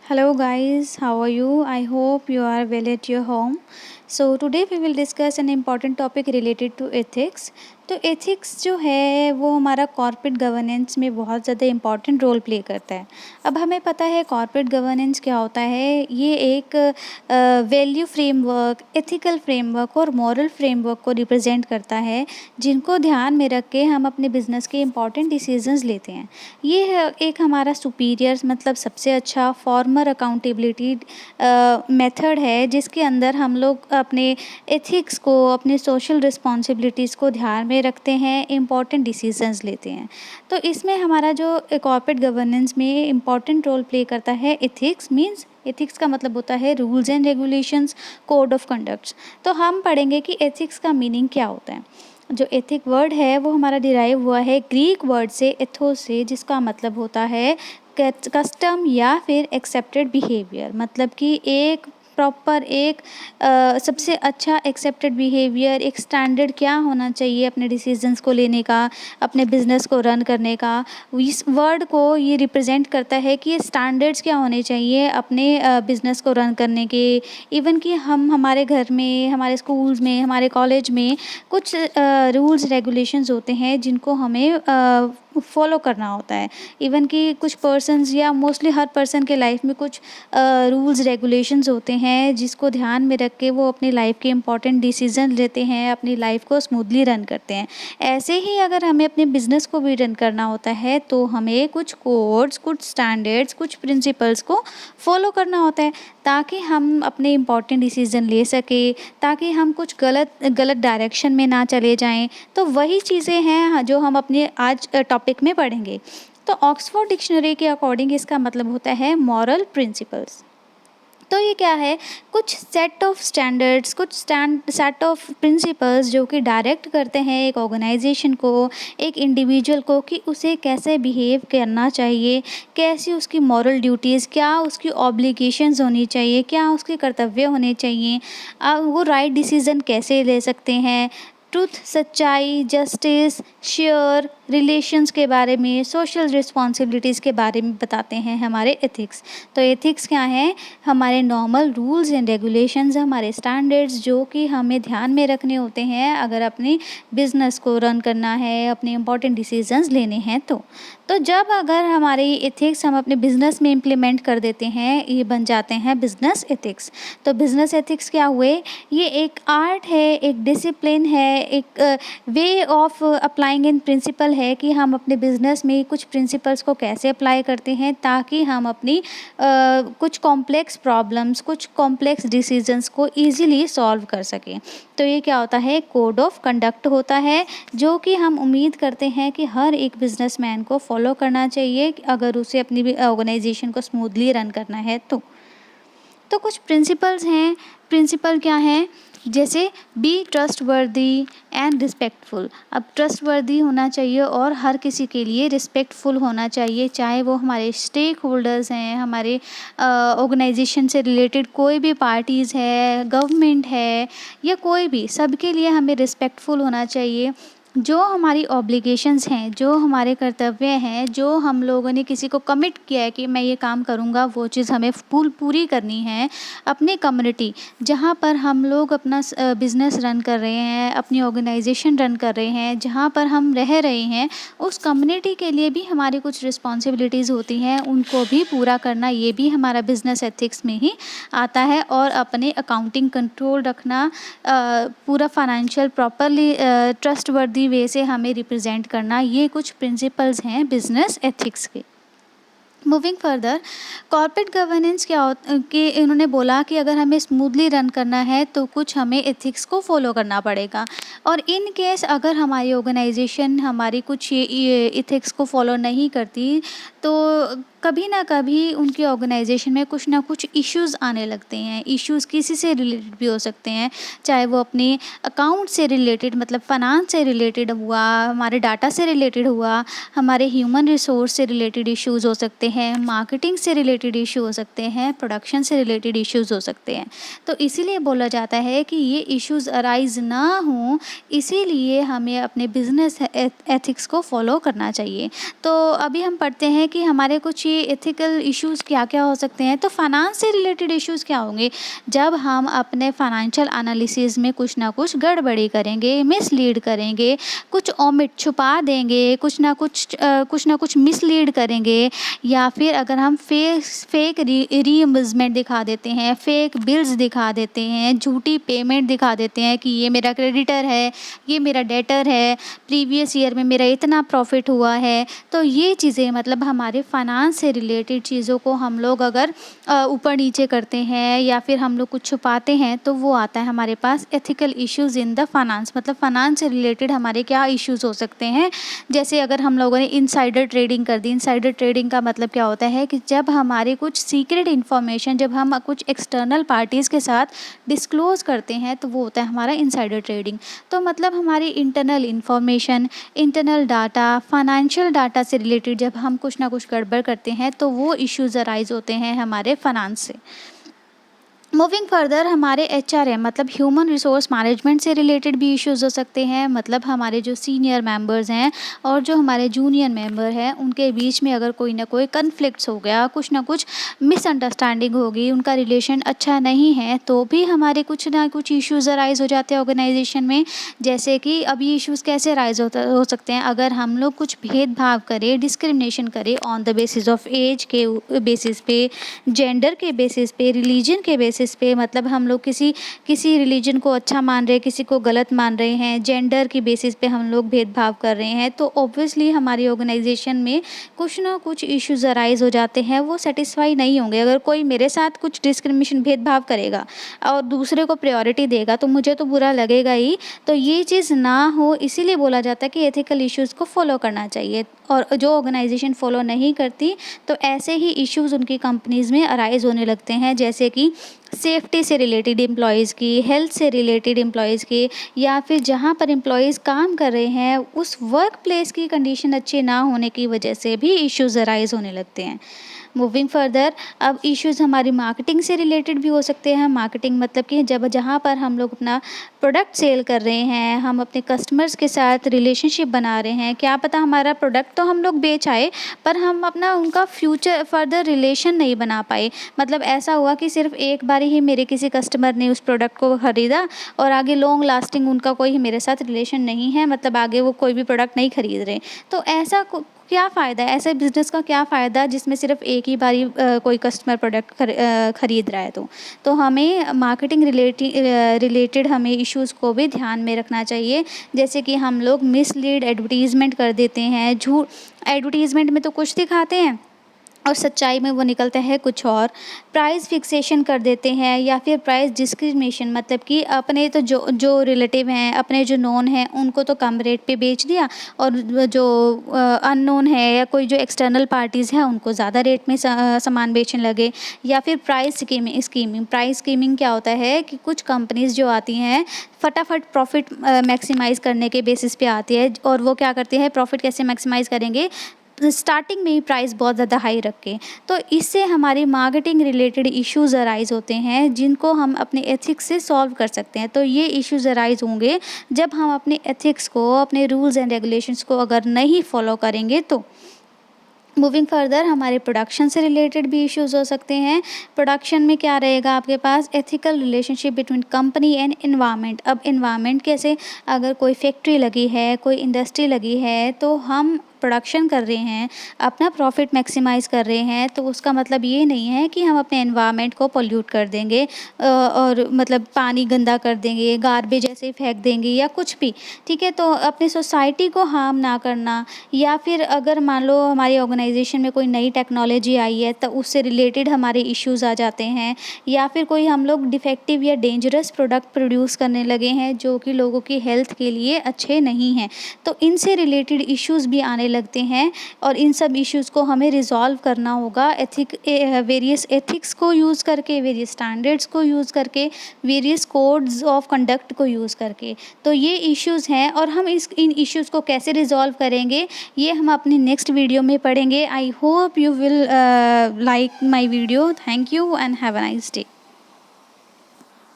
Hello guys, how are you? I hope you are well at your home. So today we will discuss an important topic related to ethics. तो ethics जो है वो हमारा corporate governance में बहुत ज़्यादा important role play करता है। अब हमें पता है कॉर्पोरेट गवर्नेंस क्या होता है। ये एक वैल्यू फ्रेमवर्क, एथिकल फ्रेमवर्क और मॉरल फ्रेमवर्क को रिप्रेजेंट करता है, जिनको ध्यान में रख के हम अपने बिजनेस के इम्पॉर्टेंट डिसीजंस लेते हैं। ये है एक हमारा सुपीरियर मतलब सबसे अच्छा फॉर्मर अकाउंटेबिलिटी मेथड है, जिसके अंदर हम लोग अपने एथिक्स को, अपने सोशल रिस्पॉन्सिबिलिटीज़ को ध्यान में रखते हैं, इम्पॉर्टेंट डिसीजंस लेते हैं। तो इसमें हमारा जो कॉर्पोरेट गवर्नेंस में इम्पॉर्टेंट रोल प्ले करता है एथिक्स मीन्स एथिक्स का मतलब होता है rules and regulations, code of conducts. तो हम पढ़ेंगे कि एथिक्स का मीनिंग क्या होता है। जो एथिक वर्ड है वो हमारा डिराइव हुआ है ग्रीक वर्ड से एथोस से, जिसका मतलब होता है कस्टम या फिर एक्सेप्टेड बिहेवियर। मतलब कि एक प्रॉपर एक सबसे अच्छा एक्सेप्टेड बिहेवियर, एक स्टैंडर्ड क्या होना चाहिए अपने डिसीजंस को लेने का, अपने बिजनेस को रन करने का। इस वर्ड को ये रिप्रेजेंट करता है कि ये स्टैंडर्ड्स क्या होने चाहिए अपने बिजनेस को रन करने के। इवन कि हम हमारे घर में, हमारे स्कूल्स में, हमारे कॉलेज में कुछ रूल्स रेगुलेशंस होते हैं जिनको हमें फॉलो करना होता है। इवन कि कुछ पर्सन्स या मोस्टली हर पर्सन के लाइफ में कुछ रूल्स रेगुलेशंस होते हैं, जिसको ध्यान में रख के वो अपनी लाइफ के इम्पॉर्टेंट डिसीजन लेते हैं, अपनी लाइफ को स्मूथली रन करते हैं। ऐसे ही अगर हमें अपने बिजनेस को भी रन करना होता है तो हमें कुछ कोड्स, कुछ स्टैंडर्ड्स, कुछ प्रिंसिपल्स को फॉलो करना होता है, ताकि हम अपने इम्पॉर्टेंट डिसीजन ले सकें, ताकि हम कुछ गलत गलत डायरेक्शन में ना चले जाएं। तो वही चीज़ें हैं जो हम अपने आज टॉपिक में पढ़ेंगे। तो ऑक्सफोर्ड डिक्शनरी के अकॉर्डिंग इसका मतलब होता है मॉरल प्रिंसिपल्स। तो ये क्या है, कुछ सेट ऑफ स्टैंडर्ड्स, कुछ सेट ऑफ प्रिंसिपल्स जो कि डायरेक्ट करते हैं एक ऑर्गेनाइजेशन को, एक इंडिविजुअल को, कि उसे कैसे बिहेव करना चाहिए, कैसी उसकी मॉरल ड्यूटीज़, क्या उसकी ऑब्लिगेशंस होनी चाहिए, क्या उसके कर्तव्य होने चाहिए, वो राइट डिसीज़न कैसे ले सकते हैं, ट्रुथ, सच्चाई, जस्टिस, शेयर रिलेशंस के बारे में, सोशल रिस्पॉन्सिबिलिटीज़ के बारे में बताते हैं हमारे एथिक्स। तो एथिक्स क्या है, हमारे नॉर्मल रूल्स एंड रेगुलेशंस, हमारे स्टैंडर्ड्स जो कि हमें ध्यान में रखने होते हैं अगर अपनी बिजनेस को रन करना है, अपने इंपॉर्टेंट डिसीजंस लेने हैं। तो जब अगर हमारे एथिक्स हम अपने बिजनेस में इम्प्लीमेंट कर देते हैं, ये बन जाते हैं बिजनेस एथिक्स। तो बिजनेस एथिक्स क्या हुए, ये एक आर्ट है, एक डिसिप्लिन है, एक way of applying in principle है कि हम अपने बिजनेस में कुछ प्रिंसिपल्स को कैसे अप्लाई करते हैं, ताकि हम अपनी कुछ कॉम्प्लेक्स प्रॉब्लम्स, कुछ कॉम्प्लेक्स डिसीजंस को इजीली सॉल्व कर सकें। तो ये क्या होता है, कोड ऑफ कंडक्ट होता है, जो कि हम उम्मीद करते हैं कि हर एक बिजनेसमैन को फॉलो करना चाहिए अगर उसे अपनी ऑर्गेनाइजेशन को स्मूथली रन करना है। तो कुछ प्रिंसिपल्स हैं। प्रिंसिपल क्या हैं, जैसे बी ट्रस्टवर्दी एंड रिस्पेक्टफुल। अब ट्रस्टवर्दी होना चाहिए और हर किसी के लिए रिस्पेक्टफुल होना चाहिए, चाहे वो हमारे स्टेक होल्डर्स हैं, हमारे ऑर्गेनाइजेशन से रिलेटेड कोई भी पार्टीज़ है, गवर्नमेंट है, या कोई भी, सबके लिए हमें रिस्पेक्टफुल होना चाहिए। जो हमारी ऑब्लिगेशंस हैं, जो हमारे कर्तव्य हैं, जो हम लोगों ने किसी को कमिट किया है कि मैं ये काम करूँगा, वो चीज़ हमें पूरी करनी है। अपनी कम्युनिटी जहाँ पर हम लोग अपना बिज़नेस रन कर रहे हैं, अपनी ऑर्गेनाइजेशन रन कर रहे हैं, जहाँ पर हम रह रहे हैं, उस कम्युनिटी के लिए भी हमारी कुछ रिस्पॉन्सिबिलिटीज़ होती हैं, उनको भी पूरा करना, ये भी हमारा बिज़नेस एथिक्स में ही आता है। और अपने अकाउंटिंग कंट्रोल रखना, पूरा फाइनेंशियल प्रॉपरली ट्रस्टवर्दी वे से हमें रिप्रेजेंट करना, ये कुछ प्रिंसिपल्स हैं बिजनेस एथिक्स के। मूविंग फर्दर, कॉर्पोरेट गवर्नेंस कि इन्होंने बोला कि अगर हमें स्मूथली रन करना है तो कुछ हमें एथिक्स को फॉलो करना पड़ेगा। और इन केस अगर हमारी ऑर्गेनाइजेशन हमारी कुछ ये एथिक्स को फॉलो नहीं करती, तो कभी ना कभी उनकी ऑर्गेनाइजेशन में कुछ ना कुछ इश्यूज़ आने लगते हैं। इश्यूज़ किसी से रिलेटेड भी हो सकते हैं, चाहे वो अपने अकाउंट से रिलेटेड, मतलब फाइनेंस से रिलेटेड हुआ, हमारे डाटा से रिलेटेड हुआ, हमारे ह्यूमन रिसोर्स से रिलेटेड इश्यूज़ हो सकते हैं, मार्केटिंग से रिलेटेड इशू हो सकते हैं, प्रोडक्शन से रिलेटेड इश्यूज़ हो सकते हैं। तो इसीलिए बोला जाता है कि ये इश्यूज़ अराइज ना हों, इसीलिए हमें अपने बिजनेस एथिक्स को फॉलो करना चाहिए। तो अभी हम पढ़ते हैं कि हमारे कुछ ये एथिकल इश्यूज़ क्या-क्या हो सकते हैं, तो फाइनेंस से रिलेटेड इश्यूज़ क्या होंगे? जब हम अपने फाइनेंशियल एनालिसिस में कुछ ना कुछ गड़बड़ी करेंगे, मिसलीड करेंगे, कुछ ओमिट छुपा देंगे, कुछ ना कुछ मिसलीड करेंगे, या फिर अगर हम फेक रीइंबर्समेंट दिखा देते हैं, फेक बिल्स दिखा देते हैं, झूठी पेमेंट दिखा देते हैं कि ये मेरा क्रेडिटर है, ये मेरा डेटर है, प्रीवियस ईयर में मेरा इतना प्रॉफिट हुआ है। तो ये चीज़ें मतलब हमारे फाइनेंस से रिलेटेड चीज़ों को हम लोग अगर ऊपर नीचे करते हैं या फिर हम लोग कुछ छुपाते हैं, तो वो आता है हमारे पास ethical issues in the finance. मतलब फाइनेंस से रिलेटेड हमारे क्या इश्यूज़ हो सकते हैं, जैसे अगर हम लोगों ने इनसाइडर ट्रेडिंग कर दी। इनसाइडर ट्रेडिंग का मतलब क्या होता है कि जब हमारे कुछ सीक्रेट इन्फॉर्मेशन जब हम कुछ एक्सटर्नल पार्टीज़ के साथ डिस्क्लोज़ करते हैं, तो वो होता है हमारा इनसाइडर ट्रेडिंग। तो मतलब हमारी internal information, internal data, financial data से रिलेटेड जब हम कुछ ना कुछ गड़बड़ करते हैं, तो वो इश्यूज़ अराइज़ होते हैं हमारे फाइनेंस से। मूविंग फर्दर, हमारे एचआरएम मतलब ह्यूमन रिसोर्स मैनेजमेंट से रिलेटेड भी इश्यूज़ हो सकते हैं। मतलब हमारे जो सीनियर मेंबर्स हैं और जो हमारे जूनियर मेंबर हैं, उनके बीच में अगर कोई ना कोई कन्फ्लिक्ट्स हो गया, कुछ ना कुछ मिसअंडरस्टैंडिंग होगी, उनका रिलेशन अच्छा नहीं है, तो भी हमारे कुछ ना कुछ इश्यूज़ अराइज़ हो जाते हैं ऑर्गेनाइजेशन में। जैसे कि अब ये इश्यूज़ कैसे अराइज़ हो सकते हैं, अगर हम लोग कुछ भेदभाव करें, डिस्क्रिमिनेशन करें on the basis of age के बेसिस पे, जेंडर के बेसिस पे, रिलीजन के बेसिस पे। मतलब हम लोग किसी रिलीजन को अच्छा मान रहे हैं, किसी को गलत मान रहे हैं, जेंडर की बेसिस पे हम लोग भेदभाव कर रहे हैं, तो ऑब्वियसली हमारी ऑर्गेनाइजेशन में कुछ ना कुछ इश्यूज़ अराइज़ हो जाते हैं, वो सेटिस्फाई नहीं होंगे। अगर कोई मेरे साथ कुछ डिस्क्रिमिनेशन भेदभाव करेगा और दूसरे को प्रायोरिटी देगा, तो मुझे तो बुरा लगेगा ही। तो ये चीज़ ना हो, इसीलिए बोला जाता है कि एथिकल इश्यूज़ को फॉलो करना चाहिए। और जो ऑर्गेनाइजेशन फॉलो नहीं करती, तो ऐसे ही इश्यूज़ उनकी कंपनीज़ में अराइज़ होने लगते हैं, जैसे कि सेफ्टी से रिलेटेड एम्प्लॉयज़ की, हेल्थ से रिलेटेड एम्प्लॉयज़ की, या फिर जहाँ पर एम्प्लॉयज़ काम कर रहे हैं उस वर्क प्लेस की कंडीशन अच्छी ना होने की वजह से भी इश्यूज़ अराइज़ होने लगते हैं। मूविंग फर्दर, अब इश्यूज़ हमारी मार्केटिंग से रिलेटेड भी हो सकते हैं। मार्केटिंग मतलब कि जब जहाँ पर हम लोग अपना प्रोडक्ट सेल कर रहे हैं, हम अपने कस्टमर्स के साथ रिलेशनशिप बना रहे हैं, क्या पता हमारा प्रोडक्ट तो हम लोग बेच आए, पर हम अपना उनका फ्यूचर फर्दर रिलेशन नहीं बना पाए। मतलब ऐसा हुआ कि सिर्फ एक बार ही मेरे किसी कस्टमर ने उस प्रोडक्ट को खरीदा और आगे लॉन्ग लास्टिंग उनका कोई मेरे साथ रिलेशन नहीं है, मतलब आगे वो कोई भी प्रोडक्ट नहीं खरीद रहे। तो ऐसा क्या फ़ायदा है, ऐसे बिज़नेस का क्या फ़ायदा जिसमें सिर्फ एक ही बारी कोई कस्टमर प्रोडक्ट खरीद रहा है। तो हमें मार्केटिंग रिलेटेड हमें इश्यूज़ को भी ध्यान में रखना चाहिए। जैसे कि हम लोग मिसलीड एडवर्टीज़मेंट कर देते हैं, एडवर्टीज़मेंट में तो कुछ दिखाते हैं और सच्चाई में वो निकलता है कुछ और। प्राइस फिक्सेशन कर देते हैं, या फिर प्राइस डिस्क्रिमिनेशन, मतलब कि अपने तो जो रिलेटिव हैं, अपने जो नोन हैं, उनको तो कम रेट पे बेच दिया, और जो अननोन है या कोई जो एक्सटर्नल पार्टीज़ हैं, उनको ज़्यादा रेट में सामान बेचने लगे। या फिर प्राइस स्कीमिंग क्या होता है कि कुछ कंपनीज़ जो आती हैं, फटाफट प्रॉफिट मैक्सिमाइज़ करने के बेसिस पे आती है, और वो क्या करती है, प्रॉफिट कैसे मैक्सिमाइज़ करेंगे, स्टार्टिंग में ही प्राइस बहुत ज़्यादा हाई रख के। तो इससे हमारी मार्केटिंग रिलेटेड इश्यूज़ अराइज़ होते हैं, जिनको हम अपने एथिक्स से सॉल्व कर सकते हैं। तो ये इश्यूज़ अराइज़ होंगे जब हम अपने एथिक्स को, अपने रूल्स एंड रेगुलेशंस को अगर नहीं फॉलो करेंगे तो। मूविंग फर्दर, हमारे प्रोडक्शन से रिलेटेड भी इश्यूज़ हो सकते हैं। प्रोडक्शन में क्या रहेगा आपके पास, ethical relationship between company and environment. अब एनवायरनमेंट कैसे, अगर कोई फैक्ट्री लगी है, कोई इंडस्ट्री लगी है, तो हम प्रोडक्शन कर रहे हैं, अपना प्रॉफिट मैक्सिमाइज़ कर रहे हैं, तो उसका मतलब ये नहीं है कि हम अपने एनवायरनमेंट को पोल्यूट कर देंगे, और मतलब पानी गंदा कर देंगे, गार्बेज ऐसे ही फेंक देंगे या कुछ भी। ठीक है, तो अपनी सोसाइटी को हार्म ना करना। या फिर अगर मान लो हमारी ऑर्गेनाइजेशन में कोई नई टेक्नोलॉजी आई है, तो उससे रिलेटेड हमारे इश्यूज़ आ जाते हैं। या फिर कोई हम लोग डिफेक्टिव या डेंजरस प्रोडक्ट प्रोड्यूस करने लगे हैं, जो कि लोगों की हेल्थ के लिए अच्छे नहीं हैं, तो इनसे रिलेटेड इश्यूज़ भी आने लगते हैं। और इन सब इश्यूज़ को हमें रिज़ॉल्व करना होगा वेरियस एथिक्स को यूज़ करके, वेरियस स्टैंडर्ड्स को यूज़ करके, वेरियस कोड्स ऑफ कंडक्ट को यूज़ करके। तो ये इश्यूज़ हैं, और हम इन इश्यूज़ को कैसे रिज़ॉल्व करेंगे, ये हम अपनी नेक्स्ट वीडियो में पढ़ेंगे। I hope you will like my video. Thank you and have a nice day.